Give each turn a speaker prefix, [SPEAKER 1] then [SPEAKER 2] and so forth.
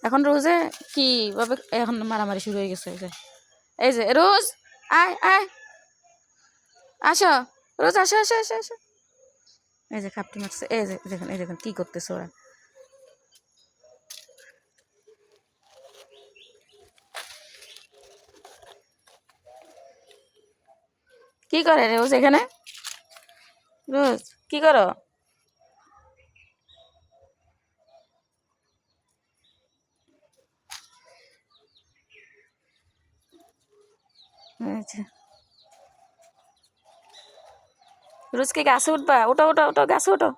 [SPEAKER 1] এখন রোজে কিভাবে এখন মারামারি শুরু হয়ে গেছে। এই যে রোজ আয় আয় আসো, রোজ আসো আসো আসো আসো। এই যে খাপটি মারছে, এই যে দেখেন, এই দেখেন কি করতেছে ওরা। কি করে রোজ এখানে? রোজ কি করো? রোজকে গাছে উঠবা? ওটো ওটো ওটো, গাছে ওটো।